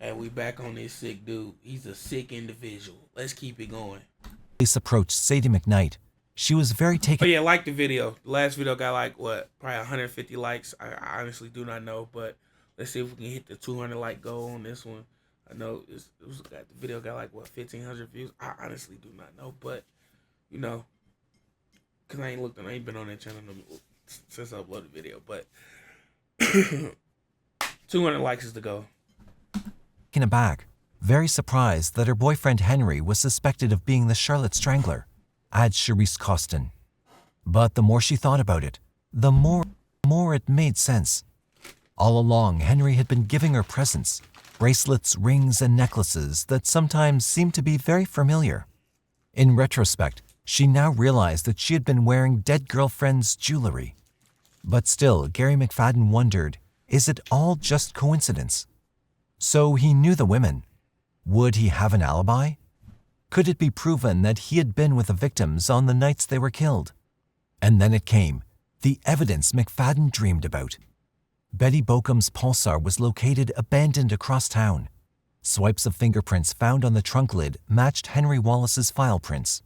And we back on this sick dude. He's a sick individual. Let's keep it going. Police approached Sadie McKnight. She was very Oh taken yeah, like the video. The last video got like what? Probably 150 likes. I honestly do not know, but let's see if we can hit the 200 like goal on this one. I know the video got like what 1,500 views. I honestly do not know, but you know, cause I ain't been on that channel since I uploaded the video, but 200 likes is the goal. aback, very surprised that her boyfriend Henry was suspected of being the Charlotte Strangler, adds Charisse Costin. But the more she thought about it, the more it made sense. All along, Henry had been giving her presents, bracelets, rings, and necklaces that sometimes seemed to be very familiar. In retrospect, she now realized that she had been wearing dead girlfriend's jewelry. But still, Gary McFadden wondered, is it all just coincidence? So he knew the women. Would he have an alibi? Could it be proven that he had been with the victims on the nights they were killed? And then it came, the evidence McFadden dreamed about. Betty Bokum's pulsar was located abandoned across town. Swipes of fingerprints found on the trunk lid matched Henry Wallace's file prints.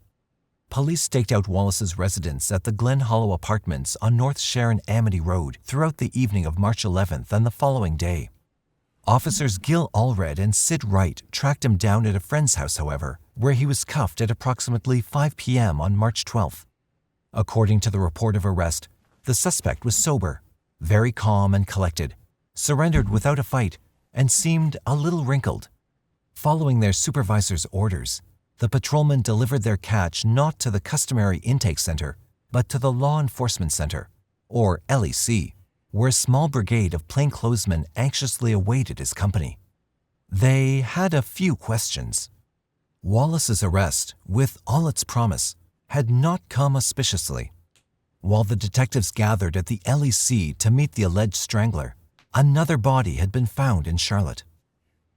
Police staked out Wallace's residence at the Glen Hollow Apartments on North Sharon Amity Road throughout the evening of March 11th and the following day. Officers Gil Allred and Sid Wright tracked him down at a friend's house, however, where he was cuffed at approximately 5 p.m. on March 12th. According to the report of arrest, the suspect was sober, very calm and collected, surrendered without a fight, and seemed a little wrinkled. Following their supervisor's orders, the patrolmen delivered their catch not to the customary intake center, but to the Law Enforcement Center, or LEC, where a small brigade of plainclothesmen anxiously awaited his company. They had a few questions. Wallace's arrest, with all its promise, had not come auspiciously. While the detectives gathered at the LEC to meet the alleged strangler, another body had been found in Charlotte.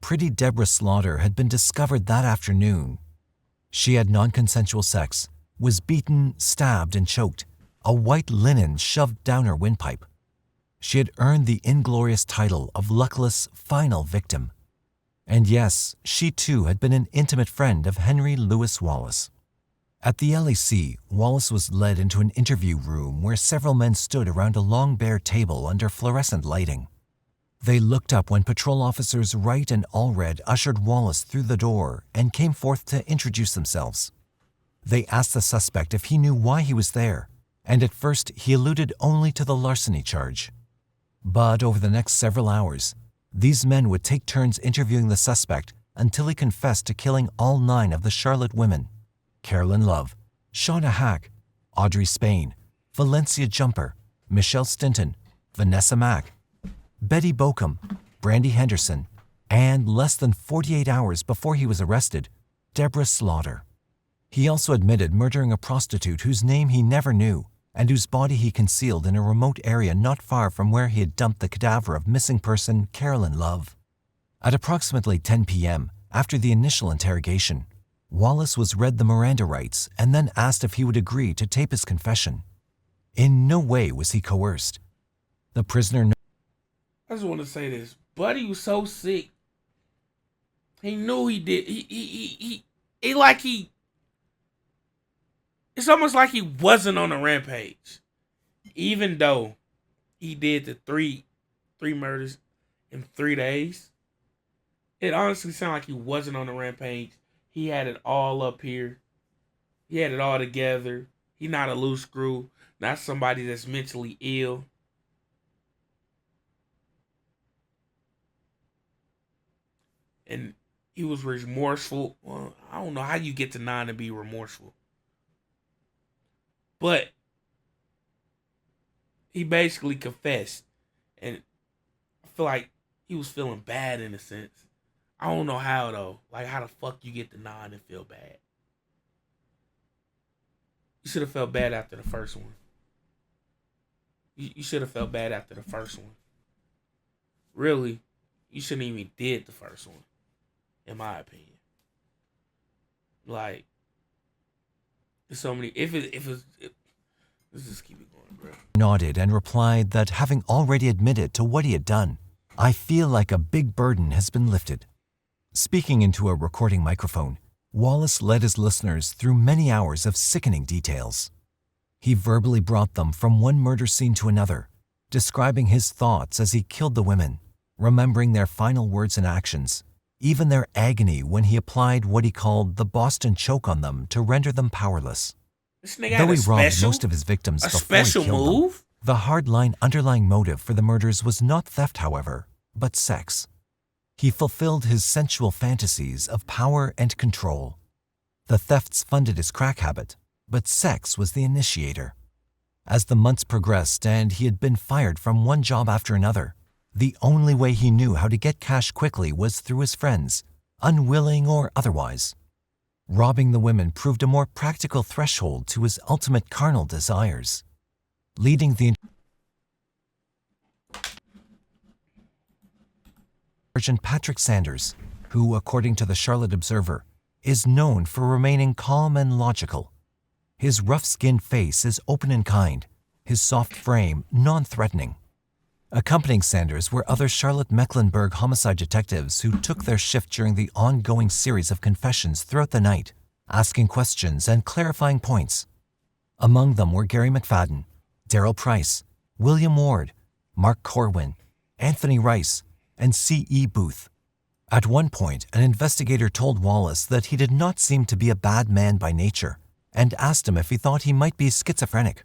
Pretty Deborah Slaughter had been discovered that afternoon. She had non-consensual sex, was beaten, stabbed, and choked, a white linen shoved down her windpipe. She had earned the inglorious title of luckless final victim. And yes, she too had been an intimate friend of Henry Louis Wallace. At the LEC, Wallace was led into an interview room where several men stood around a long bare table under fluorescent lighting. They looked up when patrol officers Wright and Allred ushered Wallace through the door and came forth to introduce themselves. They asked the suspect if he knew why he was there, and at first he alluded only to the larceny charge. But over the next several hours, these men would take turns interviewing the suspect until he confessed to killing all 9 of the Charlotte women: Carolyn Love, Shauna Hack, Audrey Spain, Valencia Jumper, Michelle Stinton, Vanessa Mack, Betty Bokum, Brandy Henderson, and less than 48 hours before he was arrested, Deborah Slaughter. He also admitted murdering a prostitute whose name he never knew and whose body he concealed in a remote area not far from where he had dumped the cadaver of missing person Carolyn Love. At approximately 10 p.m., after the initial interrogation, Wallace was read the Miranda rights and then asked if he would agree to tape his confession. In no way was he coerced. The prisoner... I just want to say this. Buddy was so sick. He knew he did. It's almost like he wasn't on a rampage. Even though he did the three murders in 3 days. It honestly sounded like he wasn't on a rampage. He had it all up here. He had it all together. He's not a loose screw. Not somebody that's mentally ill. And he was remorseful. Well, I don't know how you get to 9 and be remorseful. But he basically confessed. And I feel like he was feeling bad in a sense. I don't know how though. Like how the fuck you get to 9 and feel bad? You should have felt bad after the first one. You should have felt bad after the first one. Really, you shouldn't even did the first one. In my opinion. Like, there's so many. Let's just keep it going, bro. Nodded and replied that having already admitted to what he had done, I feel like a big burden has been lifted. Speaking into a recording microphone, Wallace led his listeners through many hours of sickening details. He verbally brought them from one murder scene to another, describing his thoughts as he killed the women, remembering their final words and actions, even their agony when he applied what he called the Boston choke on them to render them powerless. This nigga Though had he robbed most of his victims a before special he killed them, move. the hardline underlying motive for the murders was not theft, however, but sex. He fulfilled his sensual fantasies of power and control. The thefts funded his crack habit, but sex was the initiator. As the months progressed and he had been fired from one job after another, the only way he knew how to get cash quickly was through his friends, unwilling or otherwise. Robbing the women proved a more practical threshold to his ultimate carnal desires, leading the Sergeant Patrick Sanders, who, according to the Charlotte Observer, is known for remaining calm and logical. His rough-skinned face is open and kind, his soft frame non-threatening. Accompanying Sanders were other Charlotte Mecklenburg homicide detectives who took their shift during the ongoing series of confessions throughout the night, asking questions and clarifying points. Among them were Gary McFadden, Darrell Price, William Ward, Mark Corwin, Anthony Rice, and C.E. Booth. At one point, an investigator told Wallace that he did not seem to be a bad man by nature and asked him if he thought he might be schizophrenic.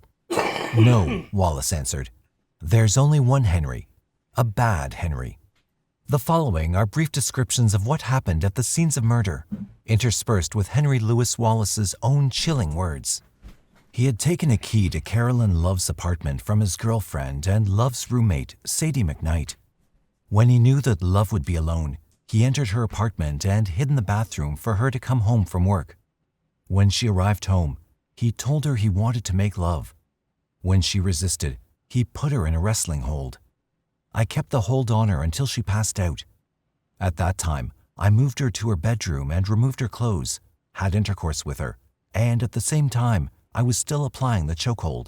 No, Wallace answered. There's only one Henry, a bad Henry. The following are brief descriptions of what happened at the scenes of murder, interspersed with Henry Louis Wallace's own chilling words. He had taken a key to Carolyn Love's apartment from his girlfriend and Love's roommate, Sadie McKnight. When he knew that Love would be alone, he entered her apartment and hid in the bathroom for her to come home from work. When she arrived home, he told her he wanted to make love. When she resisted, he put her in a wrestling hold. I kept the hold on her until she passed out. At that time, I moved her to her bedroom and removed her clothes, had intercourse with her, and at the same time, I was still applying the chokehold.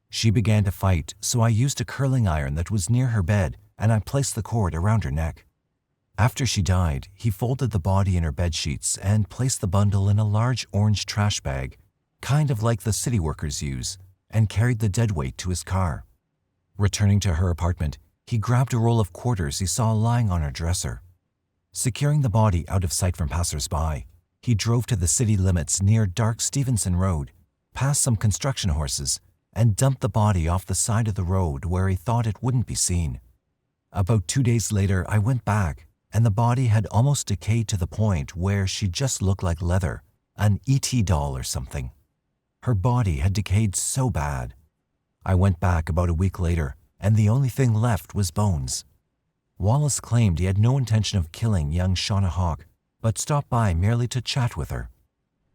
She began to fight, so I used a curling iron that was near her bed and I placed the cord around her neck. After she died, he folded the body in her bed sheets and placed the bundle in a large orange trash bag, kind of like the city workers use, and carried the dead weight to his car. Returning to her apartment, he grabbed a roll of quarters he saw lying on her dresser. Securing the body out of sight from passers-by, he drove to the city limits near Dark Stevenson Road, past some construction horses, and dumped the body off the side of the road where he thought it wouldn't be seen. About 2 days later, I went back, and the body had almost decayed to the point where she just looked like leather, an E.T. doll or something. Her body had decayed so bad. I went back about a week later, and the only thing left was bones. Wallace claimed he had no intention of killing young Shauna Hawk, but stopped by merely to chat with her.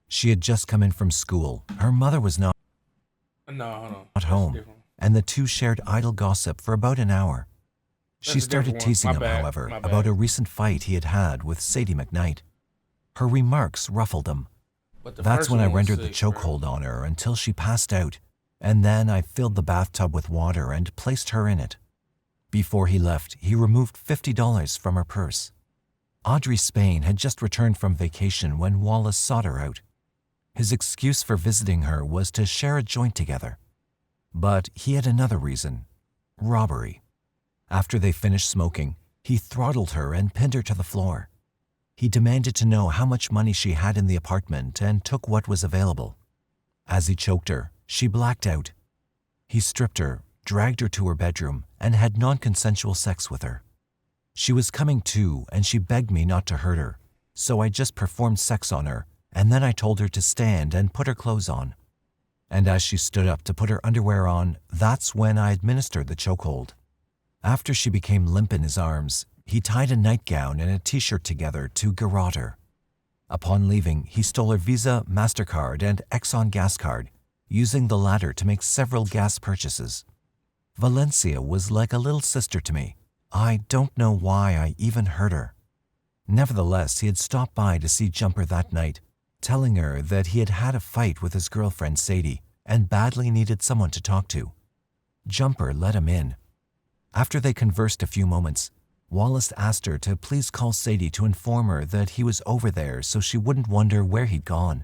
She had just come in from school, her mother was not home, and the two shared idle gossip for about an hour. She started teasing him, however, about a recent fight he had had with Sadie McKnight. Her remarks ruffled him. That's when I rendered the chokehold on her until she passed out, and then I filled the bathtub with water and placed her in it. Before he left, he removed $50 from her purse. Audrey Spain had just returned from vacation when Wallace sought her out. His excuse for visiting her was to share a joint together. But he had another reason: robbery. After they finished smoking, he throttled her and pinned her to the floor. He demanded to know how much money she had in the apartment and took what was available. As he choked her, she blacked out. He stripped her, dragged her to her bedroom, and had non-consensual sex with her. She was coming to, and she begged me not to hurt her, so I just performed sex on her, and then I told her to stand and put her clothes on. And as she stood up to put her underwear on, that's when I administered the chokehold. After she became limp in his arms, he tied a nightgown and a t-shirt together to garrote her. Upon leaving, he stole her Visa, MasterCard, and Exxon gas card, using the latter to make several gas purchases. Valencia was like a little sister to me. I don't know why I even hurt her. Nevertheless, he had stopped by to see Jumper that night, telling her that he had had a fight with his girlfriend Sadie and badly needed someone to talk to. Jumper let him in. After they conversed a few moments, Wallace asked her to please call Sadie to inform her that he was over there so she wouldn't wonder where he'd gone.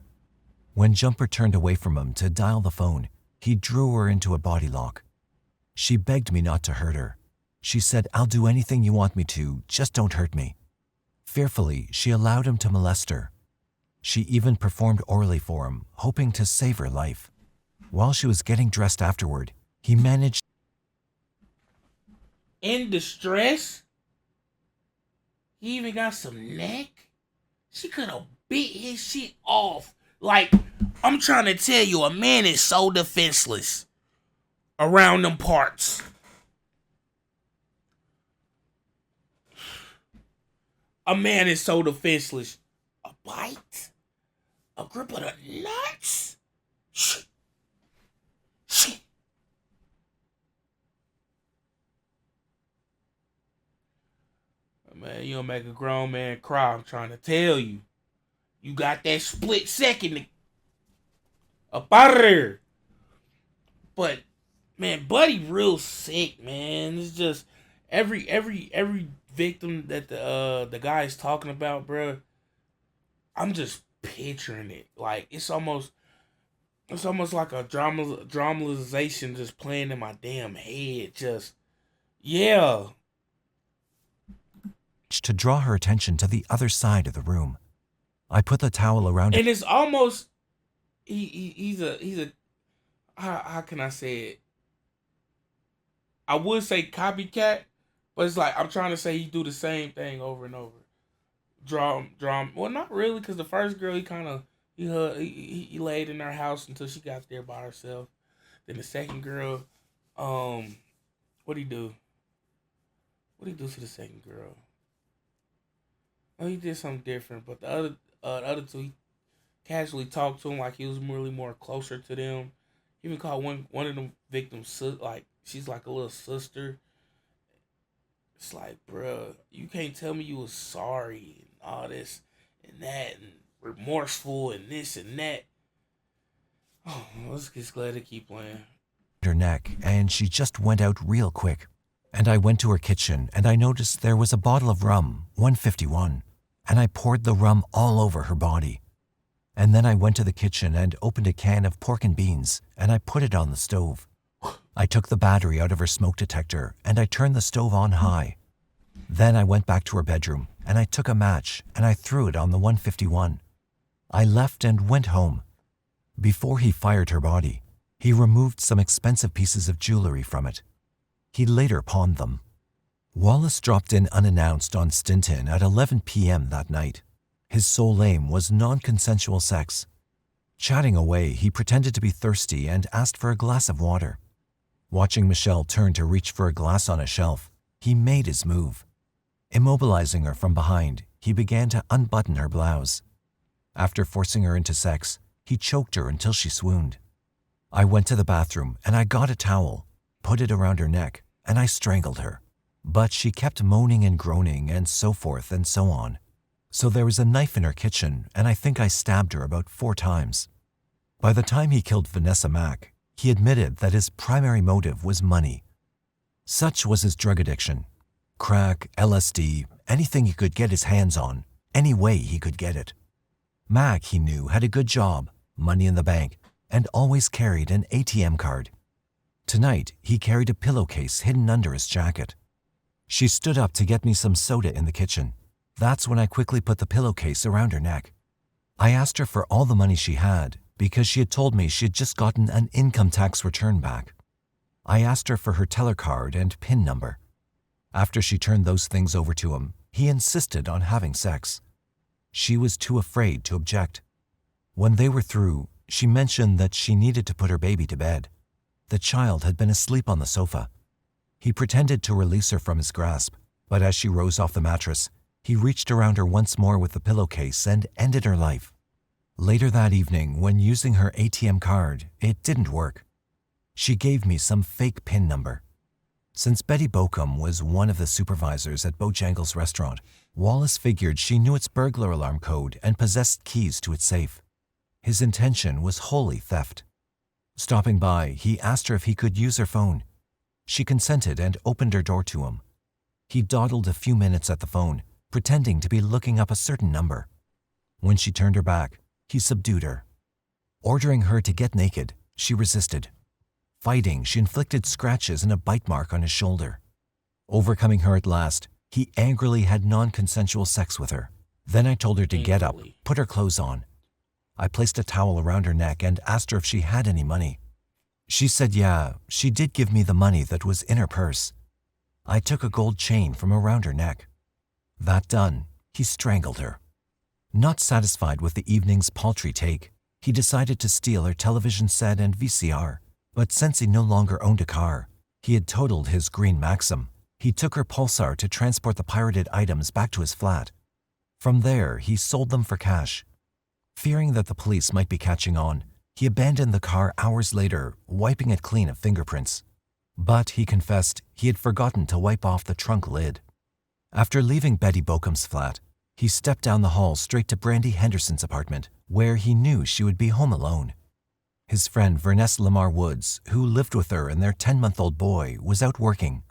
When Jumper turned away from him to dial the phone, he drew her into a body lock. She begged me not to hurt her. She said, "I'll do anything you want me to, just don't hurt me." Fearfully, she allowed him to molest her. She even performed orally for him, hoping to save her life. While she was getting dressed afterward, he managed In distress? He even got some neck? She could have beat his shit off. Like, I'm trying to tell you, a man is so defenseless around them parts. A man is so defenseless. A bite? A grip of the nuts? Shh. Shh. Man, you don't make a grown man cry. I'm trying to tell you. You got that split second to up out of there. But man, Buddy real sick, man. It's just every victim that the guy is talking about, bro. I'm just picturing it. Like it's almost like a dramatization just playing in my damn head. Just yeah. to draw her attention to the other side of the room. I put the towel around her. And it's almost he's a how can I say it? I would say copycat, but it's like I'm trying to say he do the same thing over and over. Draw well, not really, because the first girl he laid in her house until she got there by herself. Then the second girl, what'd he do? What'd he do to the second girl? Oh, he did something different, but the other two, he casually talked to him like he was really more closer to them. He even called one of them victims like she's like a little sister. It's like, bruh, you can't tell me you was sorry and all this and that and remorseful and this and that. Oh, let's just glad to keep playing. Her neck, and she just went out real quick. And I went to her kitchen, and I noticed there was a bottle of rum, 151, and I poured the rum all over her body. And then I went to the kitchen and opened a can of pork and beans, and I put it on the stove. I took the battery out of her smoke detector, and I turned the stove on high. Then I went back to her bedroom, and I took a match, and I threw it on the 151. I left and went home. Before he fired her body, he removed some expensive pieces of jewelry from it. He later pawned them. Wallace dropped in unannounced on Stinton at 11 p.m. that night. His sole aim was non-consensual sex. Chatting away, he pretended to be thirsty and asked for a glass of water. Watching Michelle turn to reach for a glass on a shelf, he made his move. Immobilizing her from behind, he began to unbutton her blouse. After forcing her into sex, he choked her until she swooned. I went to the bathroom and I got a towel, put it around her neck, and I strangled her. But she kept moaning and groaning and so forth and so on. So there was a knife in her kitchen, and I think I stabbed her about 4 times. By the time he killed Vanessa Mack, he admitted that his primary motive was money. Such was his drug addiction. Crack, LSD, anything he could get his hands on, any way he could get it. Mack, he knew, had a good job, money in the bank, and always carried an ATM card. Tonight, he carried a pillowcase hidden under his jacket. She stood up to get me some soda in the kitchen. That's when I quickly put the pillowcase around her neck. I asked her for all the money she had because she had told me she had just gotten an income tax return back. I asked her for her teller card and PIN number. After she turned those things over to him, he insisted on having sex. She was too afraid to object. When they were through, she mentioned that she needed to put her baby to bed. The child had been asleep on the sofa. He pretended to release her from his grasp, but as she rose off the mattress, he reached around her once more with the pillowcase and ended her life. Later that evening, when using her ATM card, it didn't work. She gave me some fake PIN number. Since Betty Bokum was one of the supervisors at Bojangles' restaurant, Wallace figured she knew its burglar alarm code and possessed keys to its safe. His intention was wholly theft. Stopping by, he asked her if he could use her phone. She consented and opened her door to him. He dawdled a few minutes at the phone, pretending to be looking up a certain number. When she turned her back, he subdued her. Ordering her to get naked, she resisted. Fighting, she inflicted scratches and a bite mark on his shoulder. Overcoming her at last, he angrily had non-consensual sex with her. Then I told her to get up, Angrily. put her clothes on. I placed a towel around her neck and asked her if she had any money. She said yeah, she did give me the money that was in her purse. I took a gold chain from around her neck. That done, he strangled her. Not satisfied with the evening's paltry take, he decided to steal her television set and VCR. But since he no longer owned a car, he had totaled his green Maxim. He took her Pulsar to transport the pirated items back to his flat. From there, he sold them for cash. Fearing that the police might be catching on, he abandoned the car hours later, wiping it clean of fingerprints. But, he confessed, he had forgotten to wipe off the trunk lid. After leaving Betty Bocum's flat, he stepped down the hall straight to Brandy Henderson's apartment, where he knew she would be home alone. His friend Vernesse Lamar Woods, who lived with her and their 10-month-old boy, was out working.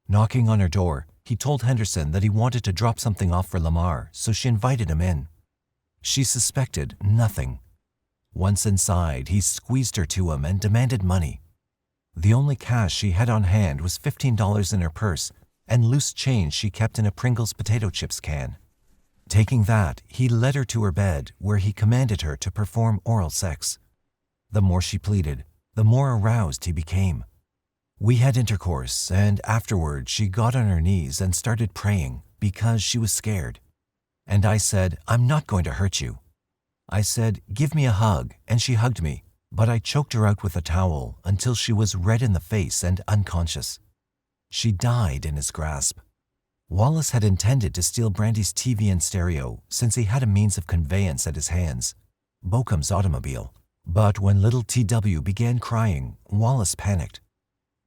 Knocking on her door, he told Henderson that he wanted to drop something off for Lamar, so she invited him in. She suspected nothing. Once inside, he squeezed her to him and demanded money. The only cash she had on hand was $15 in her purse and loose change she kept in a Pringles potato chips can. Taking that, he led her to her bed, where he commanded her to perform oral sex. The more she pleaded, the more aroused he became. We had intercourse, and afterward she got on her knees and started praying because she was scared. And I said, "I'm not going to hurt you." I said, "Give me a hug," and she hugged me, but I choked her out with a towel until she was red in the face and unconscious. She died in his grasp. Wallace had intended to steal Brandy's TV and stereo since he had a means of conveyance at his hands, Bocum's automobile. But when little TW began crying, Wallace panicked.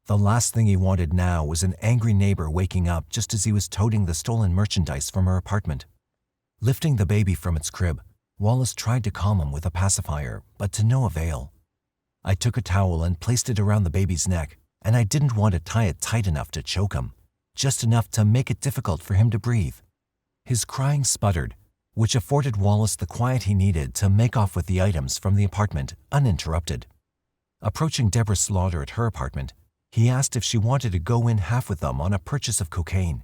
The last thing he wanted now was an angry neighbor waking up just as he was toting the stolen merchandise from her apartment. Lifting the baby from its crib, Wallace tried to calm him with a pacifier, but to no avail. I took a towel and placed it around the baby's neck, and I didn't want to tie it tight enough to choke him, just enough to make it difficult for him to breathe. His crying sputtered, which afforded Wallace the quiet he needed to make off with the items from the apartment uninterrupted. Approaching Deborah Slaughter at her apartment, he asked if she wanted to go in half with them on a purchase of cocaine.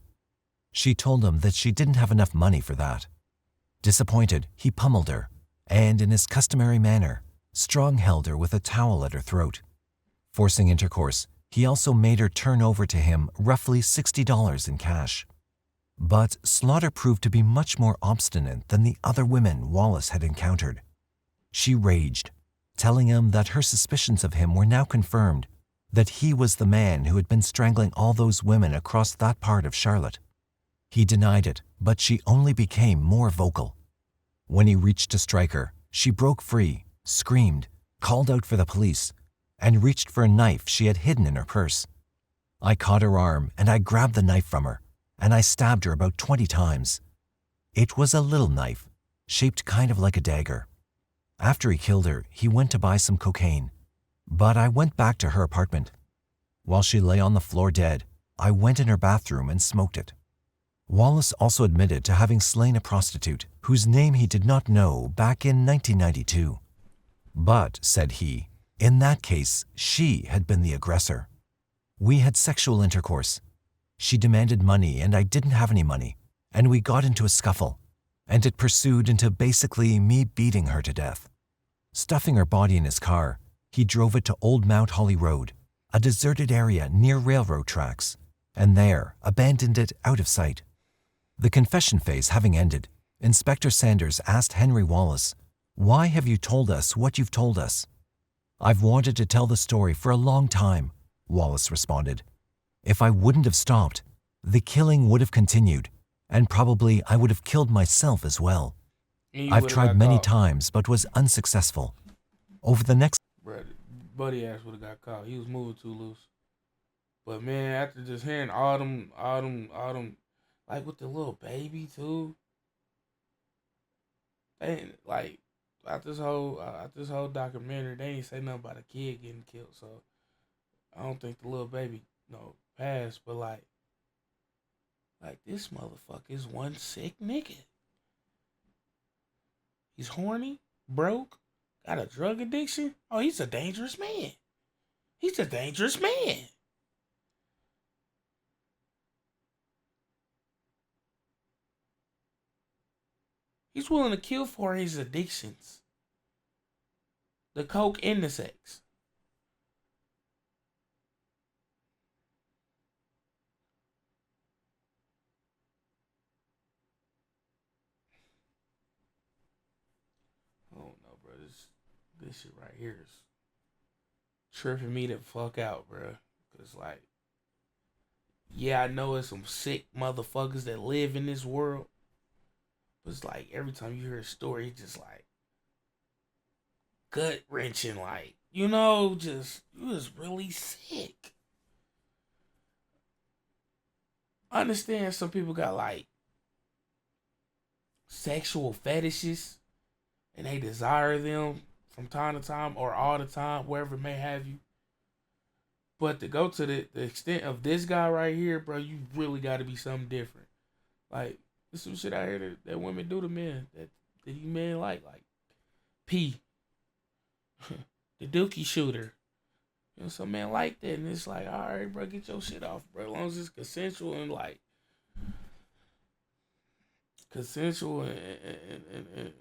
She told him that she didn't have enough money for that. Disappointed, he pummeled her, and in his customary manner, strong-held her with a towel at her throat. Forcing intercourse, he also made her turn over to him roughly $60 in cash. But Slaughter proved to be much more obstinate than the other women Wallace had encountered. She raged, telling him that her suspicions of him were now confirmed, that he was the man who had been strangling all those women across that part of Charlotte. He denied it, but she only became more vocal. When he reached to strike her, she broke free, screamed, called out for the police, and reached for a knife she had hidden in her purse. I caught her arm and I grabbed the knife from her, and I stabbed her about 20 times. It was a little knife, shaped kind of like a dagger. After he killed her, he went to buy some cocaine, but I went back to her apartment. While she lay on the floor dead, I went in her bathroom and smoked it. Wallace also admitted to having slain a prostitute whose name he did not know back in 1992. But, said he, in that case, she had been the aggressor. We had sexual intercourse. She demanded money and I didn't have any money, and we got into a scuffle, and it pursued into basically me beating her to death. Stuffing her body in his car, he drove it to Old Mount Holly Road, a deserted area near railroad tracks, and there abandoned it out of sight. The confession phase having ended, Inspector Sanders asked Henry Wallace, "Why have you told us what you've told us?" "I've wanted to tell the story for a long time," Wallace responded. "If I wouldn't have stopped, the killing would have continued, and probably I would have killed myself as well. And you I've would have tried got many caught. times but was unsuccessful. Over the next Bruh, buddy ass would have got caught. He was moving too loose. But man, after just hearing all them, like with the little baby too, they ain't, like out this whole documentary, they ain't say nothing about a kid getting killed. So I don't think the little baby passed. But like Like, this motherfucker is one sick nigga. He's horny, broke, got a drug addiction. Oh, he's a dangerous man. He's a dangerous man. He's willing to kill for his addictions. The coke and the sex. I don't know, bro. This shit right here is tripping me the fuck out, bro. Cause like, yeah, I know it's some sick motherfuckers that live in this world. But it's like every time you hear a story, it's just like gut wrenching, like, just you was really sick. I understand some people got like sexual fetishes and they desire them from time to time or all the time, wherever it may have you. But to go to the extent of this guy right here, bro, you really got to be something different. Like, there's some shit out here that women do to men that you men like P, the dookie shooter. Some men like that, and it's like, all right, bro, get your shit off, bro. As long as it's consensual and like consensual and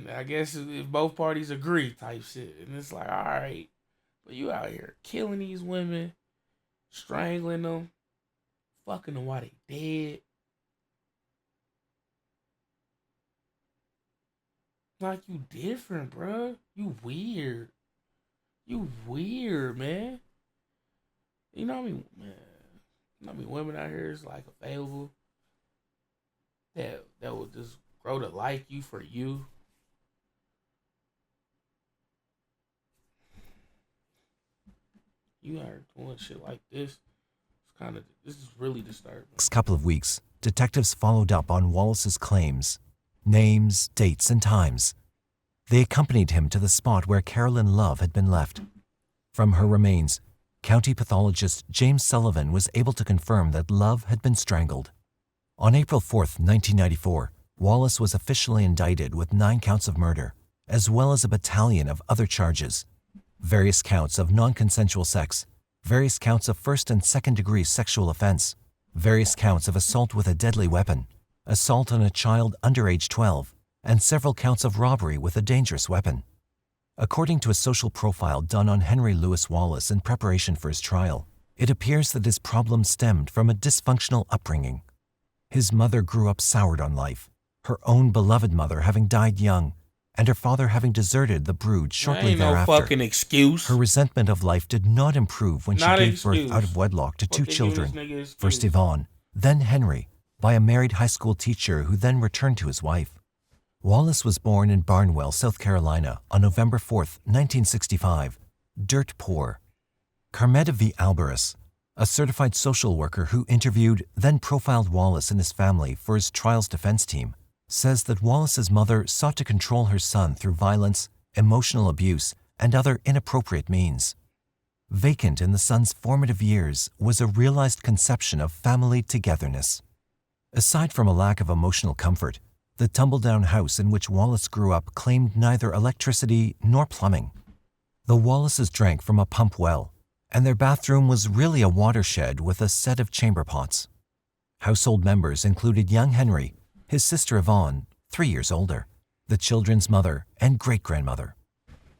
I guess if both parties agree, type shit, and it's like, all right, but you out here killing these women, strangling them, fucking them while they dead. Like, you different, bro. You weird. You weird, man. You know what I mean, man. You know what I mean, women out here is like available that will just grow to like you for you. You are doing shit like this. This is really disturbing. Next couple of weeks, detectives followed up on Wallace's claims, names, dates, and times. They accompanied him to the spot where Carolyn Love had been left. From her remains, county pathologist James Sullivan was able to confirm that Love had been strangled. On April 4th, 1994, Wallace was officially indicted with 9 counts of murder, as well as a battalion of other charges. Various counts of non-consensual sex, various counts of first and second degree sexual offense, various counts of assault with a deadly weapon, assault on a child under age 12, and several counts of robbery with a dangerous weapon. According to a social profile done on Henry Louis Wallace in preparation for his trial, it appears that his problem stemmed from a dysfunctional upbringing. His mother grew up soured on life, her own beloved mother having died young, and her father having deserted the brood shortly thereafter. No fucking excuse. Her resentment of life did not improve when she gave birth out of wedlock to 2 children, first Yvonne, then Henry, by a married high school teacher who then returned to his wife. Wallace was born in Barnwell, South Carolina, on November 4th, 1965, dirt poor. Carmetta V. Alvarez, a certified social worker who interviewed, then profiled Wallace and his family for his trial's defense team, says that Wallace's mother sought to control her son through violence, emotional abuse, and other inappropriate means. Vacant in the son's formative years was a realized conception of family togetherness. Aside from a lack of emotional comfort, the tumble-down house in which Wallace grew up claimed neither electricity nor plumbing. The Wallaces drank from a pump well, and their bathroom was really a watershed with a set of chamber pots. Household members included young Henry, his sister Yvonne, 3 years older, the children's mother, and great-grandmother.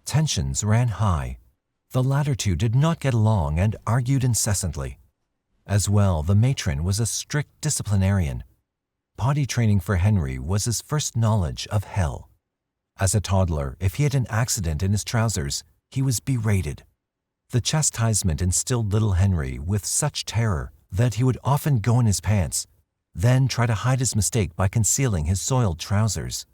Tensions ran high. The latter two did not get along and argued incessantly. As well, the matron was a strict disciplinarian. Potty training for Henry was his first knowledge of hell. As a toddler, if he had an accident in his trousers, he was berated. The chastisement instilled little Henry with such terror that he would often go in his pants, then try to hide his mistake by concealing his soiled trousers.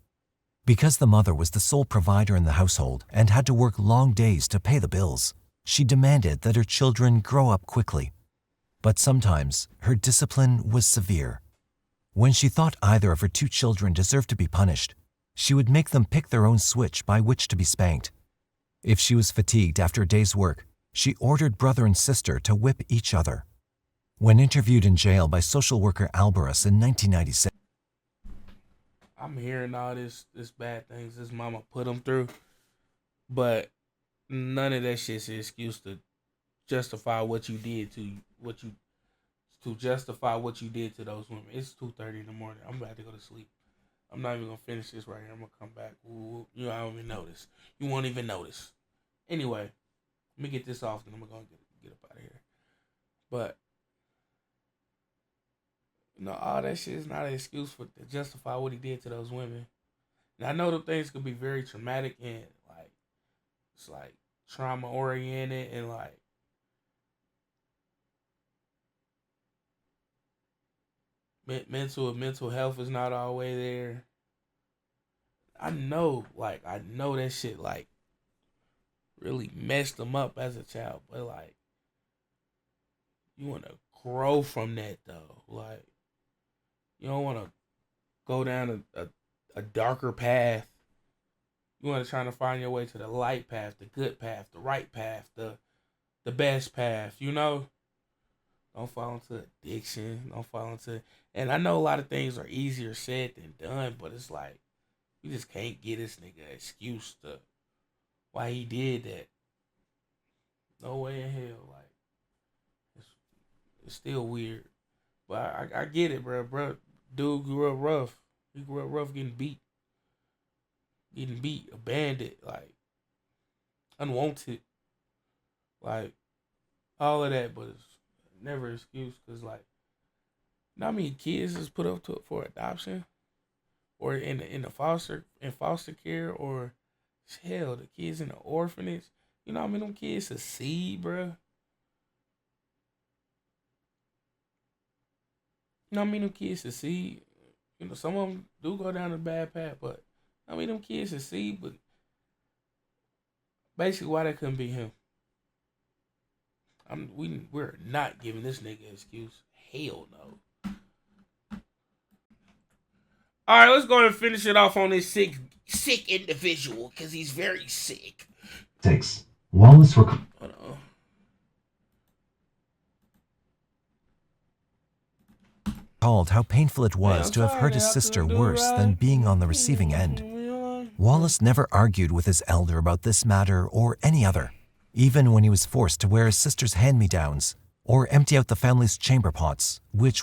Because the mother was the sole provider in the household and had to work long days to pay the bills, she demanded that her children grow up quickly. But sometimes her discipline was severe. When she thought either of her 2 children deserved to be punished, she would make them pick their own switch by which to be spanked. If she was fatigued after a day's work, she ordered brother and sister to whip each other. When interviewed in jail by social worker Alvarez in 1996, I'm hearing all this bad things his mama put him through, but none of that shit's an excuse to justify what you did to what you to justify what you did to those women. It's 2:30 in the morning. I'm about to go to sleep. I'm not even gonna finish this right here. I'm gonna come back. Ooh, you know, I don't even notice. You won't even notice. Anyway, let me get this off, and I'm gonna get up out of here. But all that shit is not an excuse for to justify what he did to those women. And I know them things could be very traumatic and like it's like trauma oriented and like mental health is not always there. I know that shit like really messed them up as a child, but like you want to grow from that though. Like you don't want to go down a darker path. You want to try to find your way to the light path, the good path, the right path, the best path. You know, don't fall into addiction. Don't fall into. And I know a lot of things are easier said than done, but it's like you just can't get this nigga an excuse to why he did that. No way in hell. Like it's, it's still weird, but I get it, bro. Bro, dude grew up rough. He grew up rough, getting beat, abandoned, like unwanted, like all of that. But it's never an excuse because like, not many kids is put up to for adoption or in the foster care or hell the kids in the orphanage. You know how many them kids succeed, bro. You know how many them kids succeed. You know some of them do go down the bad path, but I mean them kids succeed. But basically, why that couldn't be him? We're not giving this nigga an excuse. Hell no. All right, let's go and finish it off on this sick individual because he's very sick. 6. Wallace Hold on. recalled how painful it Hey, was I'm to have sorry hurt that his I sister couldn't do it worse than right. being on the receiving end. Wallace never argued with his elder about this matter or any other, even when he was forced to wear his sister's hand-me-downs or empty out the family's chamber pots, which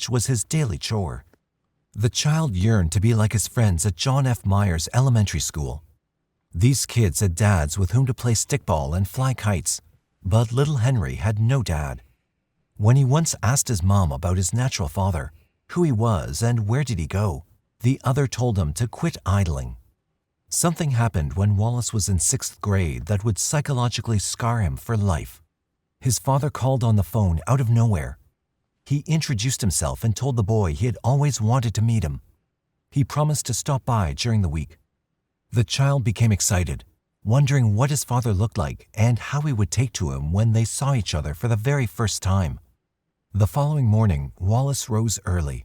was his daily chore. The child yearned to be like his friends at John F. Myers Elementary School. These kids had dads with whom to play stickball and fly kites, but little Henry had no dad. When he once asked his mom about his natural father, who he was and where did he go, the other told him to quit idling. Something happened when Wallace was in 6th grade that would psychologically scar him for life. His father called on the phone out of nowhere. He introduced himself and told the boy he had always wanted to meet him. He promised to stop by during the week. The child became excited, wondering what his father looked like and how he would take to him when they saw each other for the very first time. The following morning, Wallace rose early.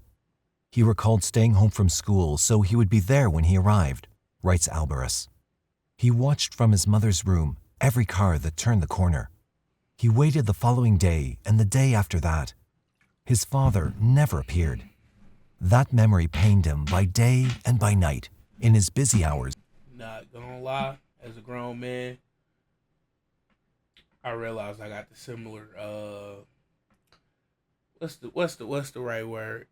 He recalled staying home from school so he would be there when he arrived, writes Alvarez. He watched from his mother's room every car that turned the corner. He waited the following day and the day after that. His father never appeared. That memory pained him by day and by night in his busy hours. Not gonna lie, as a grown man, I realized I got the similar what's the right word?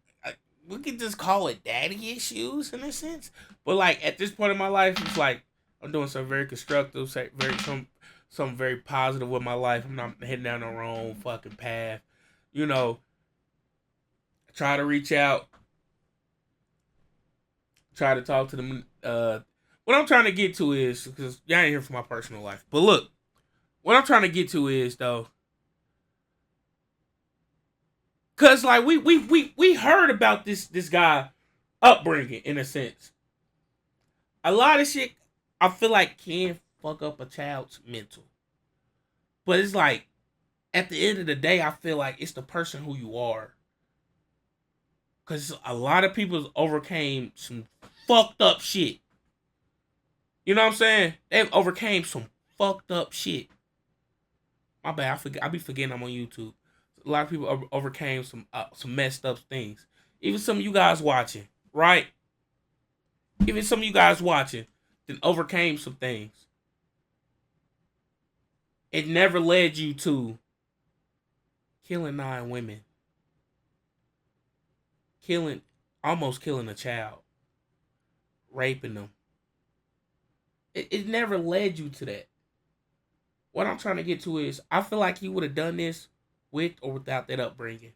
We could just call it daddy issues in a sense. But like at this point in my life, it's like I'm doing something very constructive, something very positive with my life. I'm not heading down the wrong fucking path. You know, try to reach out, try to talk to them. What I'm trying to get to is because y'all ain't here for my personal life. But look, what I'm trying to get to is though, cause like we heard about this guy upbringing in a sense. A lot of shit I feel like can fuck up a child's mental, but it's like at the end of the day, I feel like it's the person who you are. Cause a lot of people overcame some fucked up shit. You know what I'm saying? They've overcame some fucked up shit. My bad. I be forgetting I'm on YouTube. A lot of people overcame some messed up things. Even some of you guys watching, right? Even some of you guys watching then overcame some things. It never led you to killing 9 women, almost killing a child, raping them. It never led you to that. What I'm trying to get to is, I feel like he would have done this with or without that upbringing.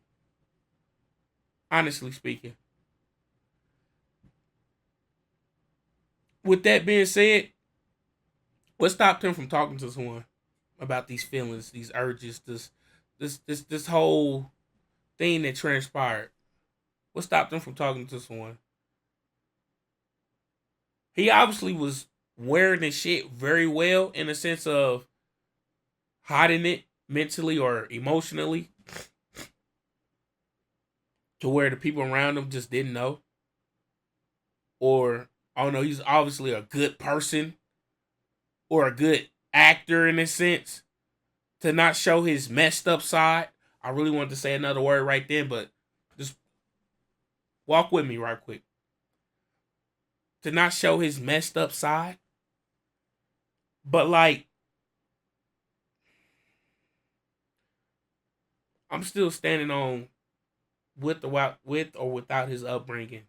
Honestly speaking. With that being said, what stopped him from talking to someone about these feelings, these urges, this whole thing that transpired? What stopped him from talking to someone? He obviously was wearing this shit very well, in the sense of hiding it mentally or emotionally, to where the people around him just didn't know. Or, I don't know, he's obviously a good person or a good actor in a sense, to not show his messed up side. I really wanted to say another word right then, but just walk with me right quick. To not show his messed up side. But like, I'm still standing on, with or without his upbringing,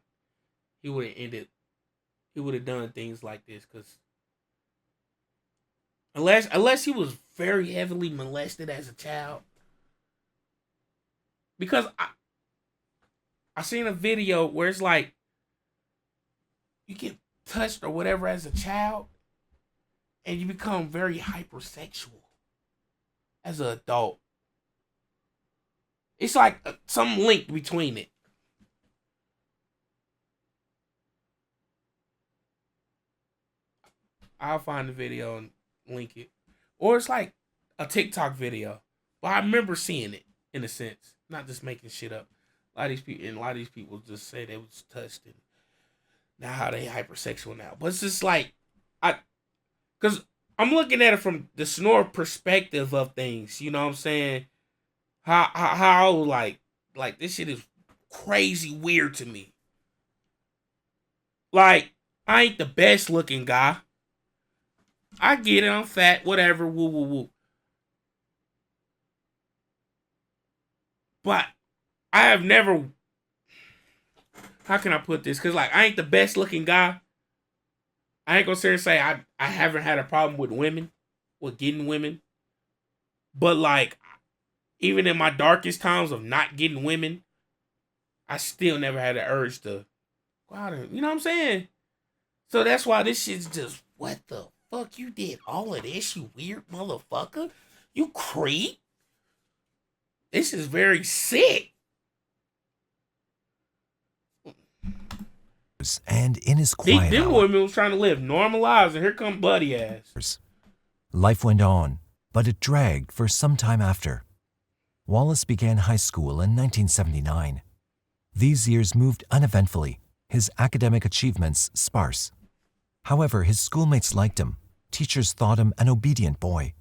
he would have done things like this. Because unless he was very heavily molested as a child. Because I seen a video where it's like, you get touched or whatever as a child, and you become very hypersexual as an adult. It's like some link between it. I'll find the video and link it. Or it's like a TikTok video. But I remember seeing it, in a sense. Not just making shit up. A lot of these people just say they was touched, and now how they hypersexual now. But it's just like, because I'm looking at it from the snore perspective of things. You know what I'm saying? How like this shit is crazy weird to me. Like, I ain't the best looking guy. I get it, I'm fat, whatever, woo woo woo. But I have never, how can I put this? Because like, I ain't the best looking guy. I ain't gonna sit here and say I haven't had a problem with women, with getting women. But like, even in my darkest times of not getting women, I still never had the urge to go out and, you know what I'm saying? So that's why this shit's just, what the fuck, you did all of this, you weird motherfucker? You creep? This is very sick. And in his quiet Them hour, women was trying to live normal lives, and here come Buddy ass. life went on, but it dragged for some time after. Wallace began high school in 1979. These years moved uneventfully, his academic achievements sparse. However, his schoolmates liked him. Teachers thought him an obedient boy.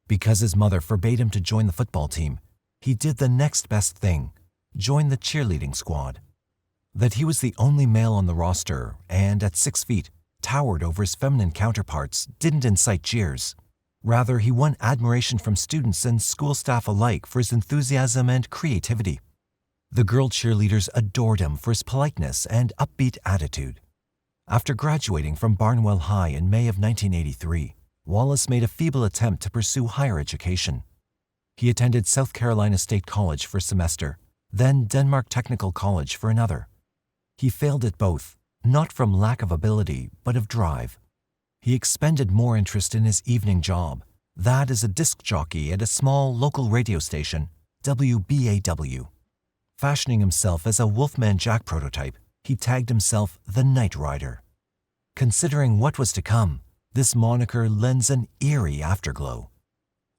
Because his mother forbade him to join the football team, he did the next best thing, join the cheerleading squad. That he was the only male on the roster and, at 6 feet, towered over his feminine counterparts didn't incite jeers. Rather, he won admiration from students and school staff alike for his enthusiasm and creativity. The girl cheerleaders adored him for his politeness and upbeat attitude. After graduating from Barnwell High in May of 1983, Wallace made a feeble attempt to pursue higher education. He attended South Carolina State College for a semester, then Denmark Technical College for another. He failed at both, not from lack of ability, but of drive. He expended more interest in his evening job, that as a disc jockey at a small local radio station, WBAW. Fashioning himself as a Wolfman Jack prototype, he tagged himself the Night Rider. Considering what was to come, this moniker lends an eerie afterglow.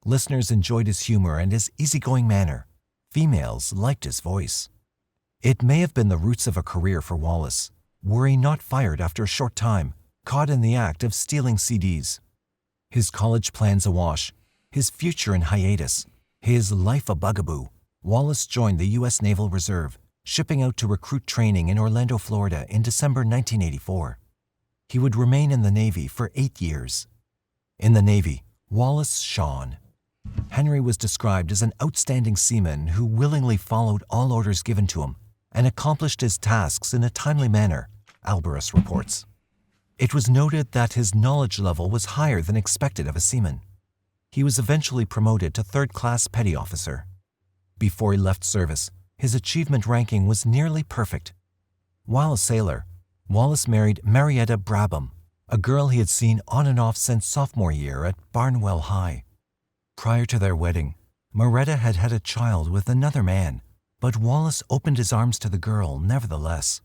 Listeners enjoyed his humor and his easygoing manner. Females liked his voice. It may have been the roots of a career for Wallace, were he not fired after a short time, caught in the act of stealing CDs. His college plans awash, his future in hiatus, his life a bugaboo, Wallace joined the U.S. Naval Reserve, shipping out to recruit training in Orlando, Florida in December 1984. He would remain in the Navy for 8 years. In the Navy, Wallace shone. Henry was described as an outstanding seaman who willingly followed all orders given to him and accomplished his tasks in a timely manner, Alvarez reports. It was noted that his knowledge level was higher than expected of a seaman. He was eventually promoted to third-class petty officer. Before he left service, his achievement ranking was nearly perfect. While a sailor, Wallace married Marietta Brabham, a girl he had seen on and off since sophomore year at Barnwell High. Prior to their wedding, Marietta had had a child with another man, but Wallace opened his arms to the girl nevertheless.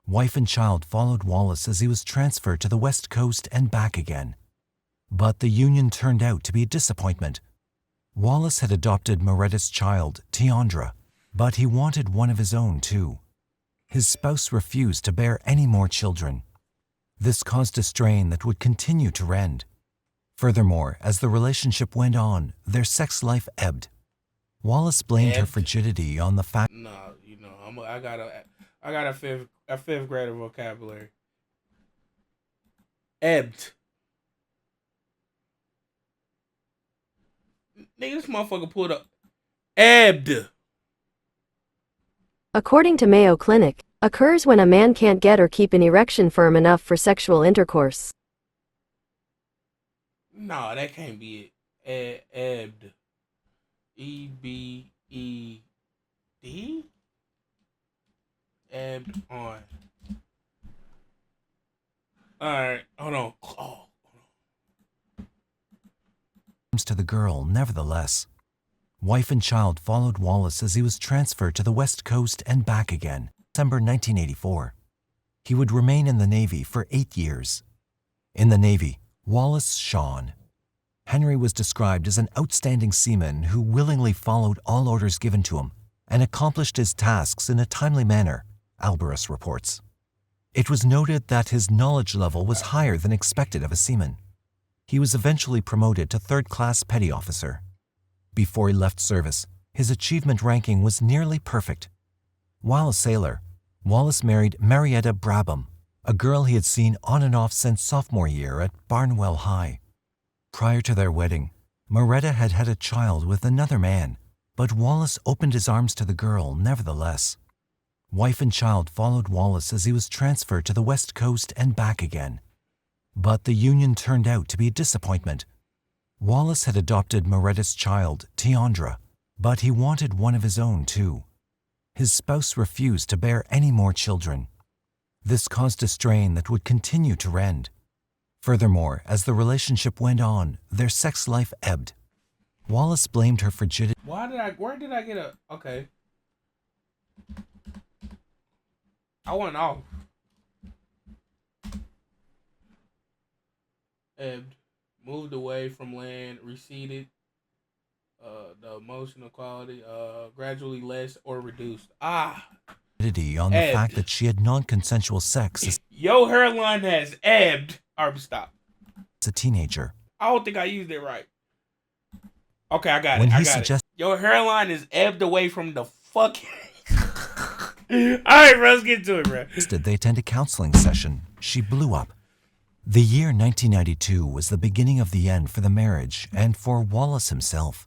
Wife and child followed Wallace as he was transferred to the West Coast and back again. But the union turned out to be a disappointment. Wallace had adopted Marietta's child, Tiandra, but he wanted one of his own too. His spouse refused to bear any more children. This caused a strain that would continue to rend. Furthermore, as the relationship went on, their sex life ebbed. Wallace blamed her frigidity on the fact. No, you know, I got a fifth grader vocabulary. Ebbed. Nigga, this motherfucker pulled up. Ebbed. According to Mayo Clinic, occurs when a man can't get or keep an erection firm enough for sexual intercourse. No, that can't be it. Ebbed. E-B-E-D? Ebbed on. Alright, hold on. Oh. To the girl, nevertheless. Wife and child followed Wallace as he was transferred to the West Coast and back again, December 1984. He would remain in the Navy for 8 years. In the Navy, Wallace shone. Henry was described as an outstanding seaman who willingly followed all orders given to him and accomplished his tasks in a timely manner, Alvarez reports. It was noted that his knowledge level was higher than expected of a seaman. He was eventually promoted to third-class petty officer. Before he left service, his achievement ranking was nearly perfect. While a sailor, Wallace married Marietta Brabham, a girl he had seen on and off since sophomore year at Barnwell High. Prior to their wedding, Marietta had had a child with another man, but Wallace opened his arms to the girl nevertheless. Wife and child followed Wallace as he was transferred to the West Coast and back again. But the union turned out to be a disappointment. Wallace had adopted Marietta's child, Tiandra, but he wanted one of his own too. His spouse refused to bear any more children. This caused a strain that would continue to rend. Furthermore, as the relationship went on, their sex life ebbed. Wallace blamed her frigidity. Where did I get a, okay. I went off. Ebbed, moved away from land, receded, the emotional quality, gradually less or reduced. On the fact that she had non-consensual sex Your hairline has ebbed. Or stop. As a teenager. I don't think I used it right. Okay, I got it. Your hairline is ebbed away from the fucking. Alright, bro, let's get to it, bro. They attend a counseling session. She blew up. The year 1992 was the beginning of the end for the marriage and for Wallace himself.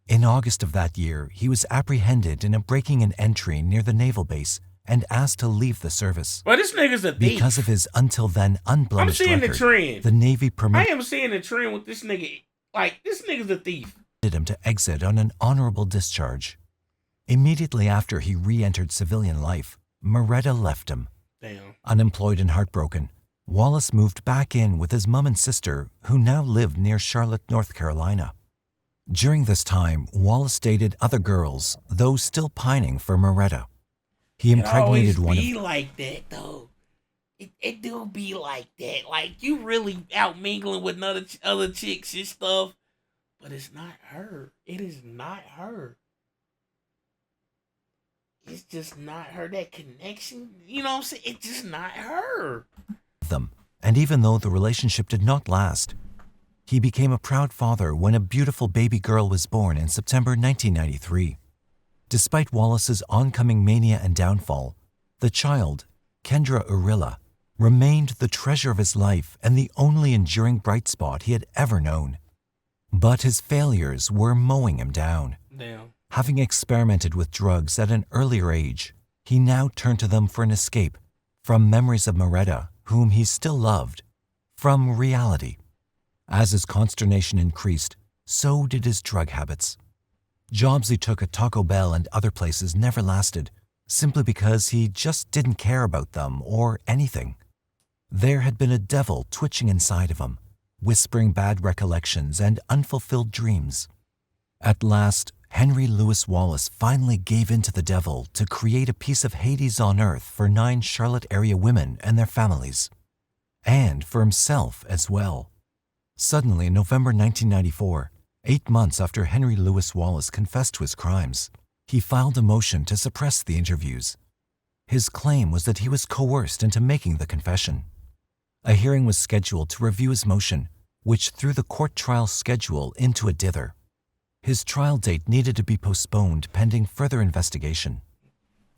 In August of that year, he was apprehended in a breaking and entry near the naval base and asked to leave the service. Well, this nigga's a thief. Because of his until then unblemished record, the trend. The Navy permitted I am seeing the trend with this nigga. Like, this nigga's a thief. Him to exit on an honorable discharge. Immediately after he re-entered civilian life, Marietta left him. Damn. Unemployed and heartbroken, Wallace moved back in with his mom and sister, who now lived near Charlotte, North Carolina. During this time, Wallace dated other girls, though still pining for Marietta. He impregnated one of... It always be like that, though. It do be like that. Like, you really out mingling with other chicks and stuff, but it's not her. It is not her. It's just not her. That connection, you know what I'm saying? It's just not her. Them, and even though the relationship did not last, he became a proud father when a beautiful baby girl was born in September 1993. Despite Wallace's oncoming mania and downfall, the child, Kendra Urilla, remained the treasure of his life and the only enduring bright spot he had ever known. But his failures were mowing him down. Damn. Having experimented with drugs at an earlier age, he now turned to them for an escape from memories of Moretta, whom he still loved, from reality. As his consternation increased, so did his drug habits. Jobs he took at Taco Bell and other places never lasted, simply because he just didn't care about them or anything. There had been a devil twitching inside of him, whispering bad recollections and unfulfilled dreams. At last, Henry Louis Wallace finally gave in to the devil to create a piece of Hades on earth for 9 Charlotte area women and their families, and for himself as well. Suddenly, in November 1994, 8 months after Henry Louis Wallace confessed to his crimes, he filed a motion to suppress the interviews. His claim was that he was coerced into making the confession. A hearing was scheduled to review his motion, which threw the court trial schedule into a dither. His trial date needed to be postponed pending further investigation.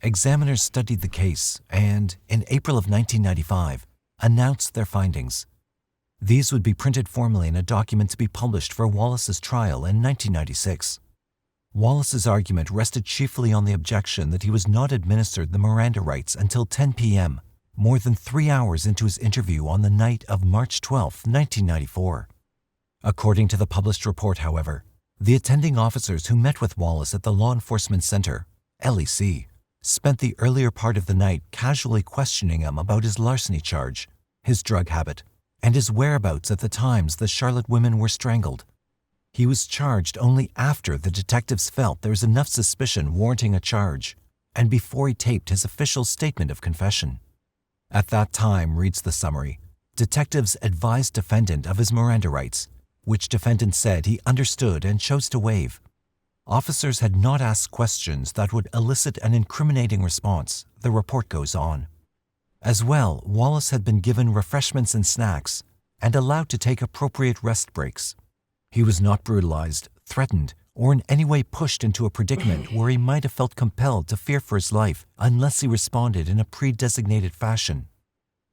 Examiners studied the case and, in April of 1995, announced their findings. These would be printed formally in a document to be published for Wallace's trial in 1996. Wallace's argument rested chiefly on the objection that he was not administered the Miranda rights until 10 p.m., more than 3 hours into his interview on the night of March 12, 1994. According to the published report, however, the attending officers who met with Wallace at the Law Enforcement Center, LEC, spent the earlier part of the night casually questioning him about his larceny charge, his drug habit, and his whereabouts at the times the Charlotte women were strangled. He was charged only after the detectives felt there was enough suspicion warranting a charge, and before he taped his official statement of confession. At that time, reads the summary, detectives advised defendant of his Miranda rights, which defendant said he understood and chose to waive. Officers had not asked questions that would elicit an incriminating response, the report goes on. As well, Wallace had been given refreshments and snacks and allowed to take appropriate rest breaks. He was not brutalized, threatened, or in any way pushed into a predicament where he might have felt compelled to fear for his life unless he responded in a pre-designated fashion.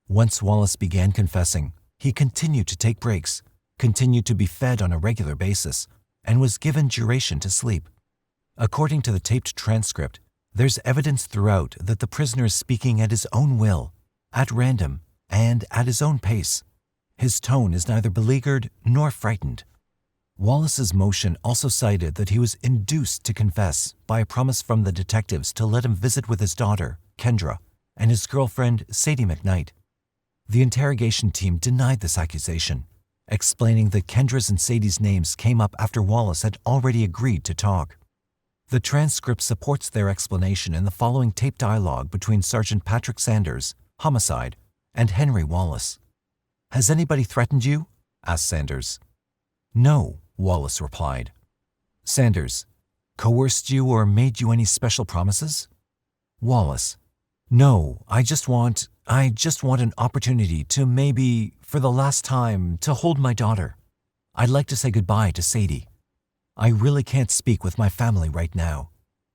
Once Wallace began confessing, he continued to take breaks, continued to be fed on a regular basis, and was given duration to sleep. According to the taped transcript, there's evidence throughout that the prisoner is speaking at his own will, at random, and at his own pace. His tone is neither beleaguered nor frightened. Wallace's motion also cited that he was induced to confess by a promise from the detectives to let him visit with his daughter, Kendra, and his girlfriend, Sadie McKnight. The interrogation team denied this accusation, explaining that Kendra's and Sadie's names came up after Wallace had already agreed to talk. The transcript supports their explanation in the following tape dialogue between Sergeant Patrick Sanders, homicide, and Henry Wallace. "Has anybody threatened you?" asked Sanders. "No," Wallace replied. Sanders, "Coerced you or made you any special promises?" Wallace, "No, I just want an opportunity to maybe, for the last time, to hold my daughter. I'd like to say goodbye to Sadie. I really can't speak with my family right now.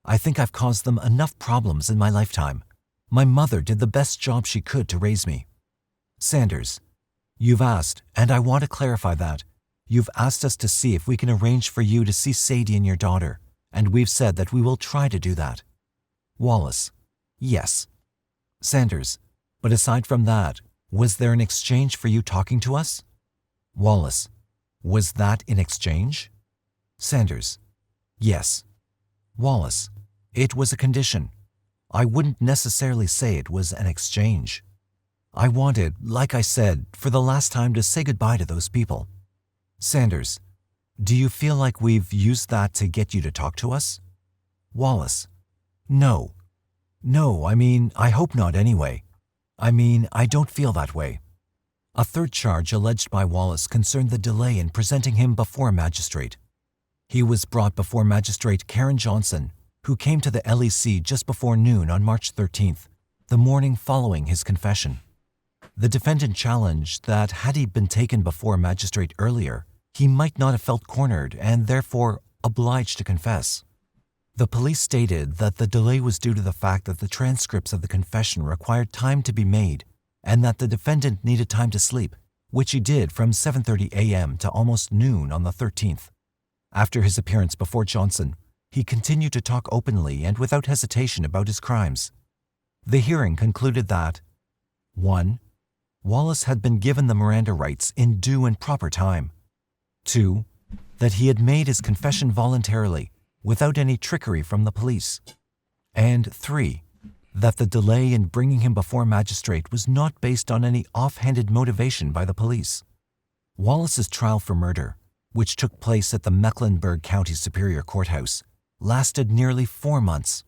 I think I've caused them enough problems in my lifetime. My mother did the best job she could to raise me." Sanders, "You've asked, and I want to clarify that. You've asked us to see if we can arrange for you to see Sadie and your daughter, and we've said that we will try to do that." Wallace, "Yes." Sanders, "But aside from that, was there an exchange for you talking to us?" Wallace, "Was that in exchange?" Sanders, "Yes." Wallace, "It was a condition. I wouldn't necessarily say it was an exchange. I wanted, like I said, for the last time to say goodbye to those people." Sanders, "Do you feel like we've used that to get you to talk to us?" Wallace, No, I hope not anyway. I don't feel that way." A third charge alleged by Wallace concerned the delay in presenting him before a magistrate. He was brought before Magistrate Karen Johnson, who came to the LEC just before noon on March 13th, the morning following his confession. The defendant challenged that had he been taken before a magistrate earlier, he might not have felt cornered and therefore obliged to confess. The police stated that the delay was due to the fact that the transcripts of the confession required time to be made and that the defendant needed time to sleep, which he did from 7:30 a.m. to almost noon on the 13th. After his appearance before Johnson, he continued to talk openly and without hesitation about his crimes. The hearing concluded that 1. Wallace had been given the Miranda rights in due and proper time. 2. That he had made his confession voluntarily, without any trickery from the police. And 3. That the delay in bringing him before a magistrate was not based on any offhanded motivation by the police. Wallace's trial for murder, which took place at the Mecklenburg County Superior Courthouse, lasted nearly 4 months.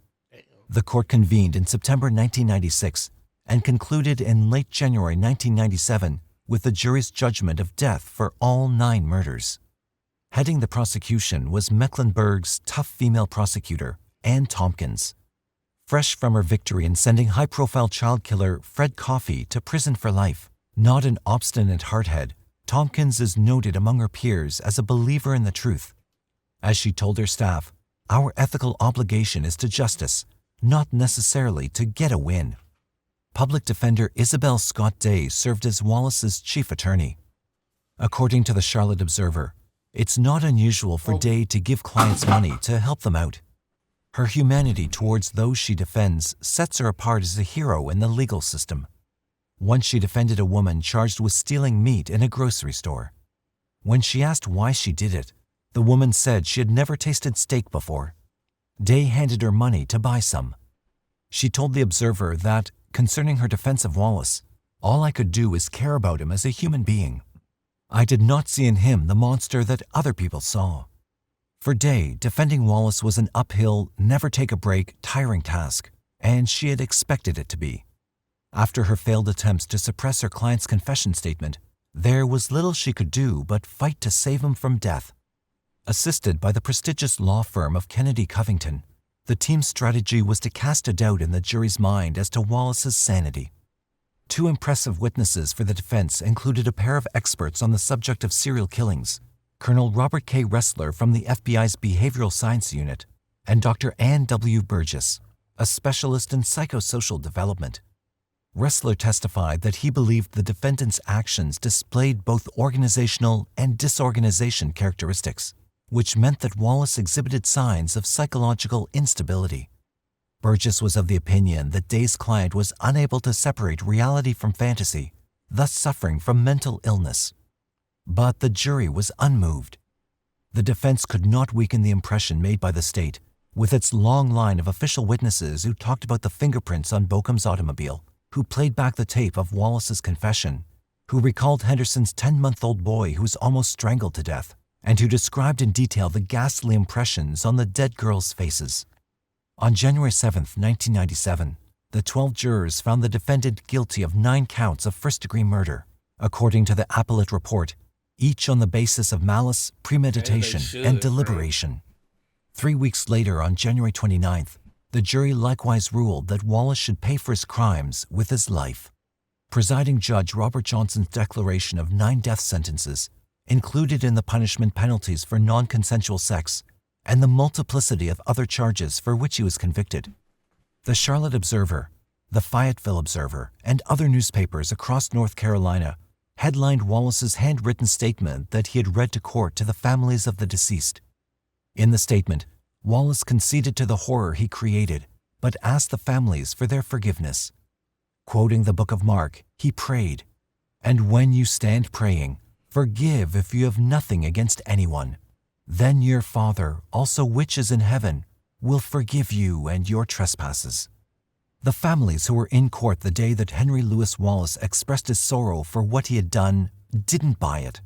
The court convened in September 1996 and concluded in late January 1997 with the jury's judgment of death for all 9 murders. Heading the prosecution was Mecklenburg's tough female prosecutor, Ann Tompkins. Fresh from her victory in sending high-profile child killer Fred Coffey to prison for life, not an obstinate hardhead, Tompkins is noted among her peers as a believer in the truth. As she told her staff, "Our ethical obligation is to justice, not necessarily to get a win." Public defender Isabel Scott Day served as Wallace's chief attorney. According to the Charlotte Observer, it's not unusual for Day to give clients money to help them out. Her humanity towards those she defends sets her apart as a hero in the legal system. Once she defended a woman charged with stealing meat in a grocery store. When she asked why she did it, the woman said she had never tasted steak before. Day handed her money to buy some. She told the Observer that, concerning her defense of Wallace, "All I could do is care about him as a human being. I did not see in him the monster that other people saw." For Day, defending Wallace was an uphill, never-take-a-break, tiring task, and she had expected it to be. After her failed attempts to suppress her client's confession statement, there was little she could do but fight to save him from death. Assisted by the prestigious law firm of Kennedy Covington, the team's strategy was to cast a doubt in the jury's mind as to Wallace's sanity. 2 impressive witnesses for the defense included a pair of experts on the subject of serial killings, Colonel Robert K. Ressler from the FBI's Behavioral Science Unit, and Dr. Ann W. Burgess, a specialist in psychosocial development. Ressler testified that he believed the defendant's actions displayed both organizational and disorganization characteristics, which meant that Wallace exhibited signs of psychological instability. Burgess was of the opinion that Day's client was unable to separate reality from fantasy, thus suffering from mental illness. But the jury was unmoved. The defense could not weaken the impression made by the state, with its long line of official witnesses who talked about the fingerprints on Bochum's automobile, who played back the tape of Wallace's confession, who recalled Henderson's 10-month-old boy who was almost strangled to death, and who described in detail the ghastly impressions on the dead girls' faces. On January 7, 1997, the 12 jurors found the defendant guilty of 9 counts of first-degree murder, according to the appellate report, each on the basis of malice, premeditation, and deliberation. 3 weeks later, on January 29th, the jury likewise ruled that Wallace should pay for his crimes with his life. Presiding Judge Robert Johnson's declaration of 9 death sentences, included in the punishment penalties for non-consensual sex, and the multiplicity of other charges for which he was convicted. The Charlotte Observer, the Fayetteville Observer, and other newspapers across North Carolina headlined Wallace's handwritten statement that he had read to court to the families of the deceased. In the statement, Wallace conceded to the horror he created, but asked the families for their forgiveness. Quoting the book of Mark, he prayed, "And when you stand praying, forgive if you have nothing against anyone. Then your Father, also which is in heaven, will forgive you and your trespasses." The families who were in court the day that Henry Louis Wallace expressed his sorrow for what he had done didn't buy it.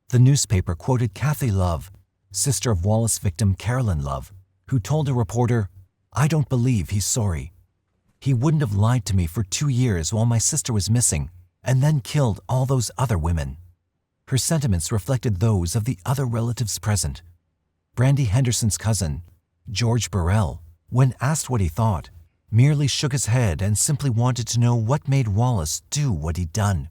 The newspaper quoted Kathy Love, sister of Wallace victim Carolyn Love, who told a reporter, "I don't believe he's sorry. He wouldn't have lied to me for 2 years while my sister was missing, and then killed all those other women." Her sentiments reflected those of the other relatives present. Brandy Henderson's cousin, George Burrell, when asked what he thought, merely shook his head and simply wanted to know what made Wallace do what he'd done.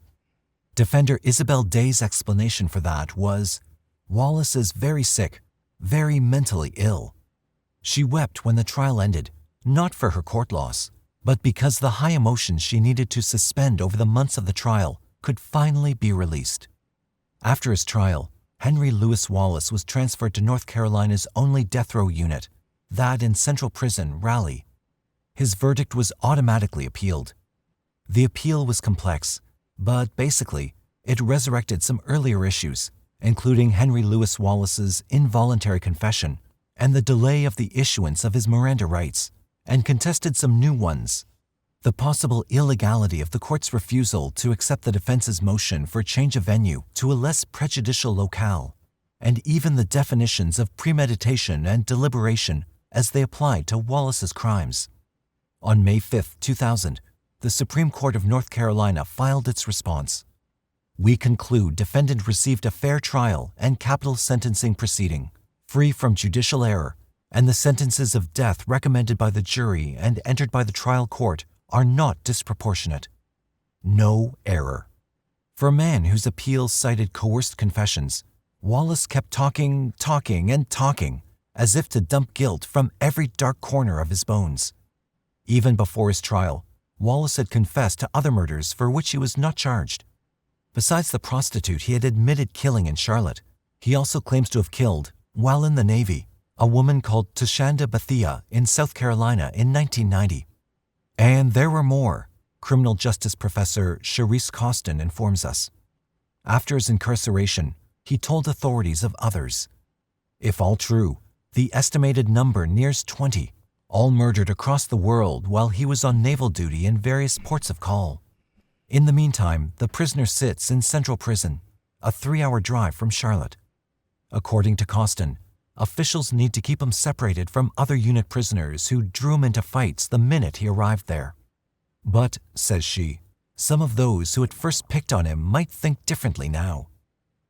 Defender Isabel Day's explanation for that was, "Wallace is very sick, very mentally ill." She wept when the trial ended, not for her court loss, but because the high emotions she needed to suspend over the months of the trial could finally be released. After his trial, Henry Louis Wallace was transferred to North Carolina's only death row unit, that in Central Prison, Raleigh. His verdict was automatically appealed. The appeal was complex, but basically, it resurrected some earlier issues, including Henry Louis Wallace's involuntary confession and the delay of the issuance of his Miranda rights, and contested some new ones. The possible illegality of the court's refusal to accept the defense's motion for change of venue to a less prejudicial locale, and even the definitions of premeditation and deliberation as they applied to Wallace's crimes. On May 5, 2000, the Supreme Court of North Carolina filed its response. We conclude defendant received a fair trial and capital sentencing proceeding, free from judicial error, and the sentences of death recommended by the jury and entered by the trial court are not disproportionate. No error. For a man whose appeals cited coerced confessions, Wallace kept talking, as if to dump guilt from every dark corner of his bones. Even before his trial, Wallace had confessed to other murders for which he was not charged. Besides the prostitute he had admitted killing in Charlotte, he also claims to have killed, while in the Navy, a woman called Tashanda Bethia in South Carolina in 1990. And there were more, criminal justice professor Charisse Costin informs us. After his incarceration, he told authorities of others. If all true, the estimated number nears 20, all murdered across the world while he was on naval duty in various ports of call. In the meantime, the prisoner sits in Central Prison, a 3-hour drive from Charlotte. According to Costin, officials need to keep him separated from other unit prisoners who drew him into fights the minute he arrived there. But, says she, some of those who at first picked on him might think differently now.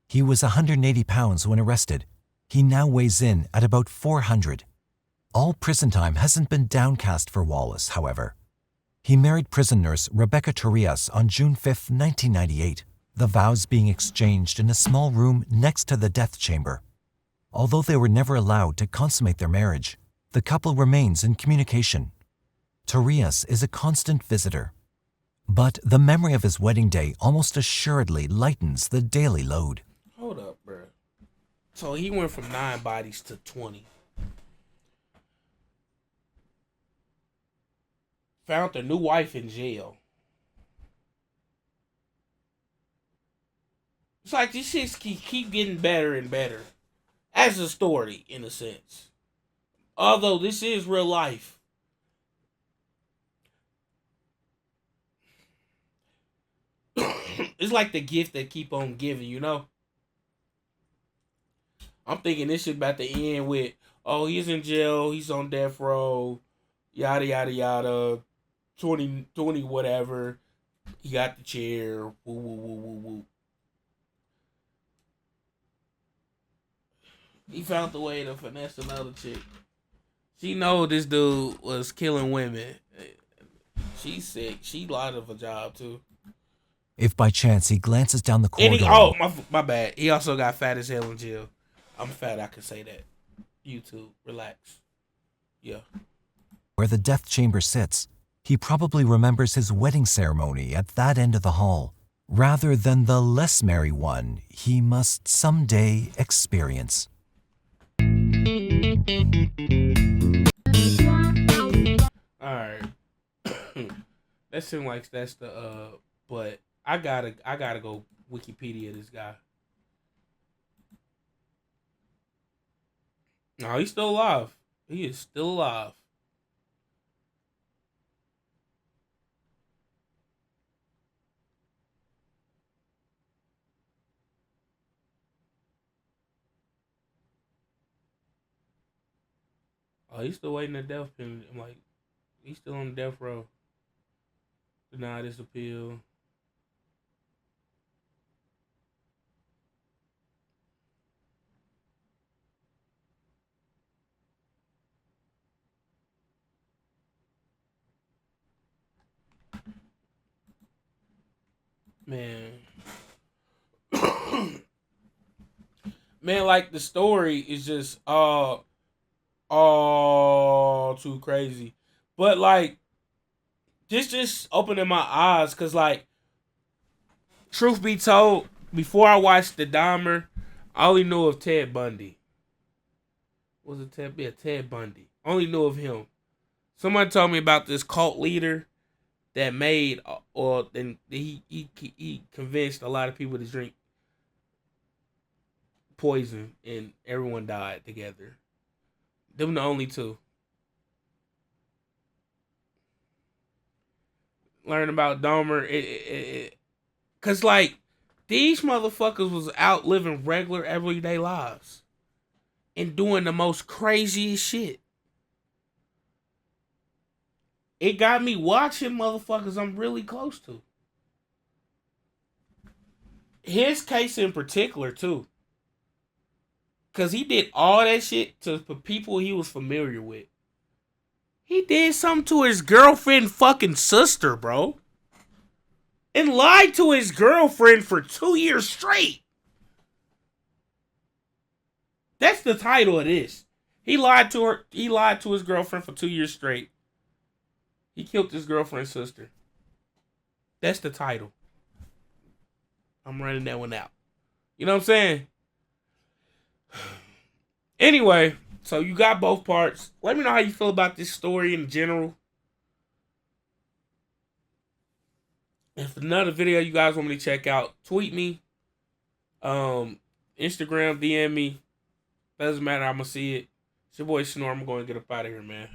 He was 180 pounds when arrested. He now weighs in at about 400. All prison time hasn't been downcast for Wallace, however. He married prison nurse Rebecca Torias on June 5, 1998, the vows being exchanged in a small room next to the death chamber. Although they were never allowed to consummate their marriage, the couple remains in communication. Torias is a constant visitor. But the memory of his wedding day almost assuredly lightens the daily load. Hold up, bro. So he went from 9 bodies to 20. Found a new wife in jail. It's like these shits keep getting better and better. As a story, in a sense. Although this is real life. It's like the gift that keep on giving, you know? I'm thinking this shit about to end with, oh, he's in jail, he's on death row, yada, yada, yada, 20 whatever. He got the chair, woo, woo, woo, woo, woo. He found the way to finesse another chick. She know this dude was killing women. She's sick. She lied of a job too. If by chance he glances down the corridor... My bad. He also got fat as hell in jail. I'm fat, I can say that. YouTube, relax. Yeah. Where the death chamber sits, he probably remembers his wedding ceremony at that end of the hall, rather than the less merry one he must someday experience. Alright. That seems like that's the but I gotta go Wikipedia this guy. No, he's still alive. He is still alive. Oh, he's still waiting at death penalty. I'm like, he's still on death row. Denied his appeal. Man. Man, like the story is just all too crazy. But like, this just opening my eyes, cause like, truth be told, before I watched the Dahmer, I only knew of Ted Bundy. Was it Ted? Yeah, Ted Bundy. Only knew of him. Someone told me about this cult leader that made, or then he convinced a lot of people to drink poison, and everyone died together. Them the only two. Learn about Dahmer, cause like these motherfuckers was out living regular everyday lives and doing the most craziest shit. It got me watching motherfuckers I'm really close to. His case in particular too, cause he did all that shit to people he was familiar with. He did something to his girlfriend fucking sister, bro. And lied to his girlfriend for 2 years straight. That's the title of this. He lied to her. He lied to his girlfriend for 2 years straight. He killed his girlfriend's sister. That's the title. I'm running that one out. You know what I'm saying? Anyway, so you got both parts. Let me know how you feel about this story in general. If another video you guys want me to check out, tweet me. Instagram, DM me. Doesn't matter, I'm gonna see it. It's your boy Snore. I'm going to get up out of here, man.